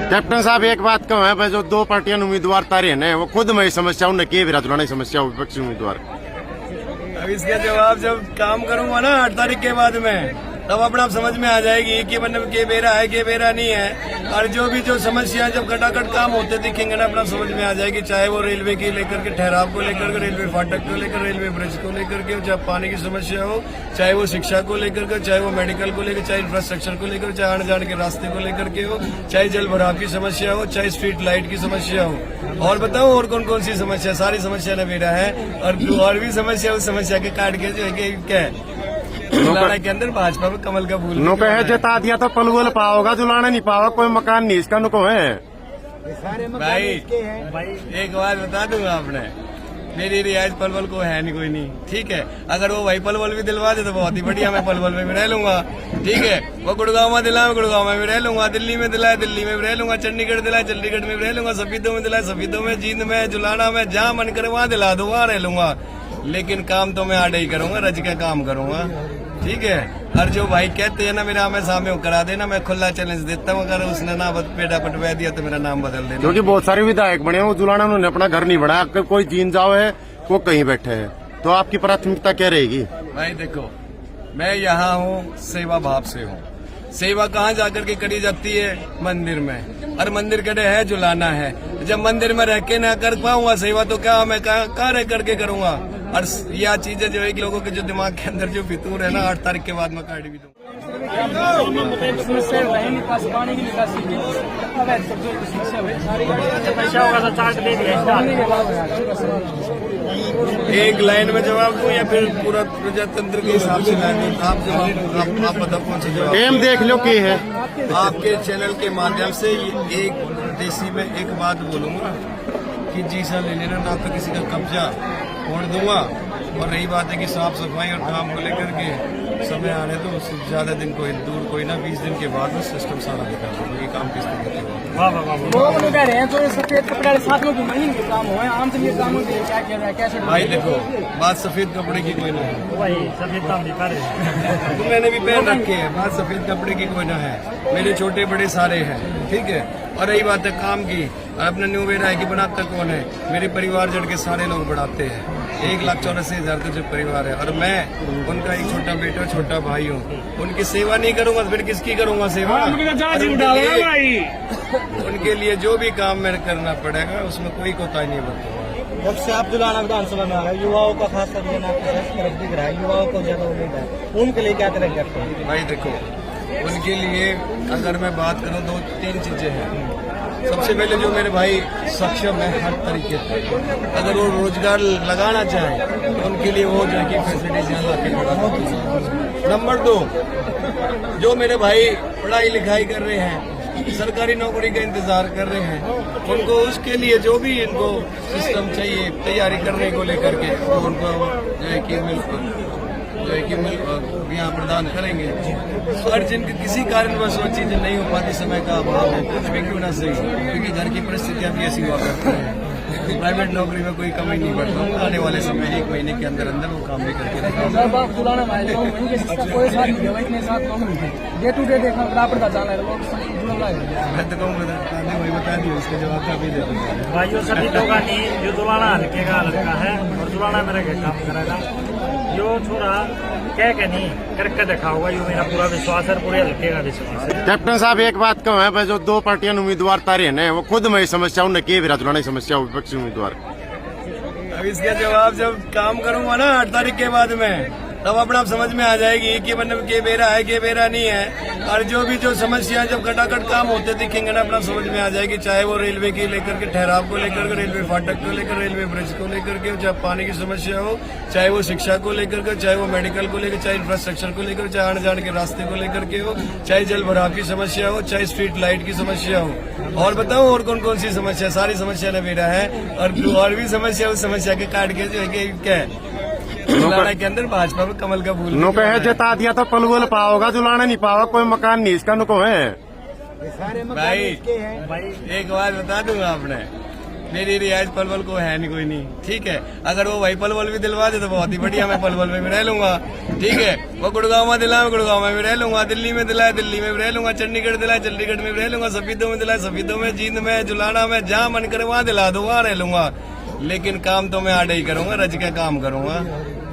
Captain साहब एक बात कहूँ है भाई, जो दो पार्टियां उम्मीदवार तारे हैं वो खुद में समस्या उन्हें के विराजुलानी समस्या विपक्षी उम्मीदवार। अब इसका जवाब जब काम करूंगा ना 8 तारीख के बाद में, तब अपने आप समझ में आ जाएगी कि मतलब के बेरा है के बेरा नहीं है। और जो समस्या जब खटाखट काम होते दिखेंगे ना, अपना समझ में आ जाएगी। चाहे वो रेलवे की लेकर के ठहराव को लेकर के, रेलवे फाटक को लेकर, रेलवे ब्रिज को लेकर के, चाहे पानी की समस्या हो, चाहे वो शिक्षा को लेकर के, चाहे वो मेडिकल को लेकर, चाहे इंफ्रास्ट्रक्चर को लेकर, चाहे आने जाने के रास्ते को लेकर के हो, चाहे जल भराव की समस्या हो, चाहे स्ट्रीट लाइट की समस्या हो। और बताओ और कौन कौन सी समस्या, सारी समस्या न मेरा है। और भी समस्या उस समस्या के काट के जो है क्या है जुलाना के अंदर भाजपा में कमल का फूल नो कहे जता दिया तो पलवल पाओगा, जुलाना नहीं पाओगा, कोई मकान नहीं इसका नुको है। भाई एक बात बता दूंगा आपने, मेरी रियायत पलवल को है नहीं, कोई नहीं, ठीक है। अगर वो भाई पलवल भी दिलवा दे तो बहुत ही बढ़िया, मैं पलवल में भी रह लूंगा, ठीक है। वो गुड़गांव में दिलाए, गुड़गांव में भी रह लूंगा, दिल्ली में दिलाए, दिल्ली में भी रह लूंगा, चंडीगढ़ दिलाए, चंडीगढ़ में भी रह लूंगा, सफीदों में दिलाए, सफीदों में, जींद में, जुलाना में, जहाँ मन करे वहाँ दिला दो, वहाँ रह लूंगा। लेकिन काम तो मैं आडे ही करूंगा, रज का काम करूंगा, ठीक है। और जो भाई कहते हैं ना मेरा हमें सामने करा देना, मैं खुला चैलेंज देता हूँ। अगर उसने ना पेड़ा पटवा दिया तो मेरा नाम बदल देना। क्योंकि बहुत सारे विधायक बने हैं, वो जुलाना उन्होंने अपना घर नहीं बनाया, कोई जीन जाओ है वो कहीं बैठे है, तो आपकी प्राथमिकता क्या रहेगी? भाई देखो, मैं यहाँ हूँ सेवा भाव से हूँ। सेवा कहाँ जाकर के करी जाती है? मंदिर में। और मंदिर कड़े है जुलाना है। जब मंदिर में रह के ना कर पाऊंगा सेवा तो क्या मैं कहाँ रह करके करूंगा? और यह चीजें जो है कि लोगों के जो दिमाग के अंदर जो फितूर है ना, 8 तारीख के बाद मैं काट भी दूंगा। एक लाइन में जवाब दूं या फिर पूरा प्रजातंत्र के हिसाब से लाइन दूं? आप जवाब आप बताओ कौन सा जवाब? एम देख लो की है। आपके चैनल के माध्यम से एक देसी में एक बात बोलूंगा कि जी सर ले लेना, ना तो किसी का कब्जा छोड़ दूंगा। और रही बात है कि साफ सफाई और काम को लेकर के समय आने तो उससे ज्यादा दिन कोई दूर कोई ना, 20 दिन के बाद सिस्टम सारा दिखा दूंगा कि काम किस तरीके से। वो कह रहे हैं तो सफेद कपड़े साथ में घुमाएंगे काम हो आम से काम क्या कह रहा है कैसे? भाई देखो, बात सफेद कपड़े की कोई ना है, वही सफेद काम नहीं कर रहे। तो मैंने भी पहन रखे हैं। बात सफेद कपड़े की कोई ना है, मेरे छोटे बड़े सारे हैं, ठीक है। और रही बात है काम की, अपना न्यू वेरा है कि बनाता कौन है? मेरे परिवार जड़ के सारे लोग बढ़ाते हैं। 1,84,000 का जो परिवार है, और मैं उनका एक छोटा बेटा छोटा भाई हूँ। उनकी सेवा नहीं करूंगा तो फिर किसकी करूंगा सेवा? उनके लिए जो भी काम मैं करना पड़ेगा उसमें कोई कोताही नहीं बरतूंगा। जब से आप जुलाना विधानसभा में आ रहे, युवाओं का खास कर दिख रहा है, युवाओं को ज्यादा उम्मीद है, उनके लिए क्या तरह करते हैं? भाई देखो, उनके लिए अगर मैं बात करूं 2-3 चीजें हैं। सबसे पहले जो मेरे भाई सक्षम है हर तरीके से, अगर वो रोजगार लगाना चाहे तो उनके लिए वो जो है कि फैसिलिटीज नंबर 2, जो मेरे भाई पढ़ाई लिखाई कर रहे हैं, सरकारी नौकरी का इंतजार कर रहे हैं, उनको उसके लिए जो भी इनको सिस्टम चाहिए तैयारी करने को लेकर के, तो उनको जो है कि यहाँ प्रदान करेंगे। और जिनके किसी कारणवश वो चीजें नहीं हो पाती, समय का अभाव है, कुछ भी क्यों ना सही, क्योंकि घर की परिस्थितियां भी ऐसी हुआ करती हैं, प्राइवेट नौकरी में कोई कमी नहीं बढ़ता। आने वाले समय 1 महीने के अंदर अंदर वो काम भी करके डे टू डे देखना बराबर जाना है, मैं तो कहूँगा भाई बता दिए, उसके जवाब का भी देता भाई जो सभी लोग नहीं, जो जुलाना हल्के का लड़का है और जुलाना मेरा क्या काम करेगा, जो छोरा क्या नहीं करके देखा होगा, ये मेरा पूरा विश्वास है, पूरे हल्के का विश्वास है। कैप्टन साहब एक बात कहूँ है भाई, जो दो पार्टियां उम्मीदवार तारे हैं वो खुद में समस्या उन्हें के विराजुलानी समस्या विपक्षी उम्मीदवार। अब इसका जवाब जब काम करूंगा ना 8 तारीख के बाद में, तब अपना आप समझ में आ जाएगी कि मतलब के बेरा है के बेरा नहीं है। और जो समस्या जब खटाखट काम होते दिखेंगे ना, अपना समझ में आ जाएगी। चाहे वो रेलवे की लेकर के ठहराव को लेकर के, रेलवे फाटक को लेकर, रेलवे ब्रिज को लेकर के, चाहे पानी की समस्या हो, चाहे वो शिक्षा को लेकर के, चाहे वो मेडिकल को लेकर, चाहे इंफ्रास्ट्रक्चर को लेकर, चाहे आने जाने के रास्ते को लेकर के हो, चाहे जल भराव की समस्या हो, चाहे स्ट्रीट लाइट की समस्या हो। और बताओ और कौन कौन सी समस्या, सारी समस्या न मेरा है। और भी समस्या उस समस्या के काट के जो है कि क्या है जुलाना के अंदर भाजपा में कमल का फूल। नो कहे जता दिया तो पलवल पाओगा, जुलाना नहीं पाओगा, कोई मकान नहीं इसका नुको है। भाई एक बात बता दूंगा आपने, मेरी रिहाइश पलवल को है नहीं, कोई नहीं, ठीक है। अगर वो भाई पलवल भी दिलवा दे तो बहुत ही बढ़िया, मैं पलवल में भी रह लूंगा, ठीक है। वो गुड़गांव में दिलाए, गुड़गांव में भी रह लूंगा, दिल्ली में दिलाए, दिल्ली में भी रह लूंगा, चंडीगढ़ दिलाए, चंडीगढ़ में भी रह लूंगा, सफीदों में दिलाए, सफीदों में, जींद में, जुलाना में, जहाँ मन करे वहाँ दिला दो, वहाँ रह लूंगा। लेकिन काम तो मैं आड़े ही करूंगा, रज के काम करूंगा,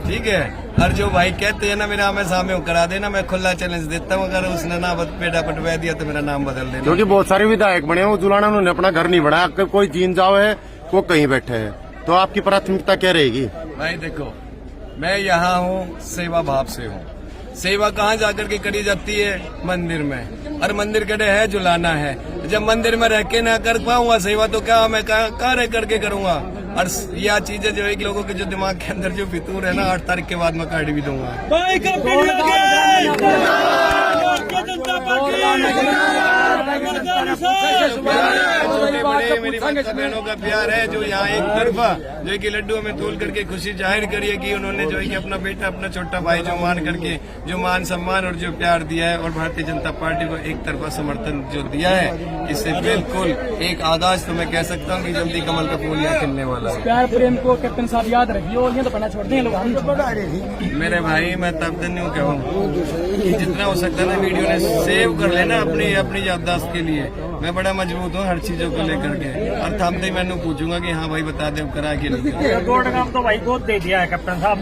ठीक है। और जो भाई कहते हैं ना मेरा आमे सामने करा देना, मैं खुला चैलेंज देता हूँ, अगर उसने ना पेड़ा पटवा दिया तो मेरा नाम बदल देना। क्योंकि बहुत सारे विधायक बने हैं जुलाना, उन्होंने अपना घर नहीं बनाया, कोई जीन जाओ है, वो कहीं बैठे हैं, तो आपकी प्राथमिकता क्या रहेगी? भाई देखो, मैं यहाँ हूँ सेवा भाव से हूँ। सेवा कहाँ जाकर के करी जाती है? मंदिर में, और मंदिर कड़े है जुलाना है। जब मंदिर में रह के ना कर पाऊंगा सेवा तो क्या मैं कहाँ रह करके करूंगा? और यह चीजें जो है कि लोगों के जो दिमाग के अंदर जो फितूर है ना, 8 तारीख के बाद मैं काट भी दूंगा। मेरी माता बहनों का प्यार है जो यहाँ एक तरफा जो कि लड्डू में तोल करके खुशी जाहिर करी है कि उन्होंने जो है कि अपना बेटा, अपना छोटा भाई जो मान करके जो मान सम्मान और जो प्यार दिया है, और भारतीय जनता पार्टी को एक तरफा समर्थन जो दिया है, इससे बिल्कुल एक आगाज तो मैं कह सकता हूँ कि जल्दी कमल का फूल यहाँ खिलने वाला है। प्यार प्रेम को कैप्टन साहब याद रखिए, और ये तो पढ़ना छोड़ दें लोग। मेरे भाई मैं तब दिन नहीं कहूँ कि जितना हो सकता है ना वीडियो ने सेव कर लेना अपनी याददाश्त के लिए। मैं बड़ा मजबूत हूँ हर चीजों को लेकर के, और थामते ही मैंने पूछूंगा कि हाँ भाई बता दे करा के लिए। गुड़गांव तो भाई बहुत दे दिया है कैप्टन साहब।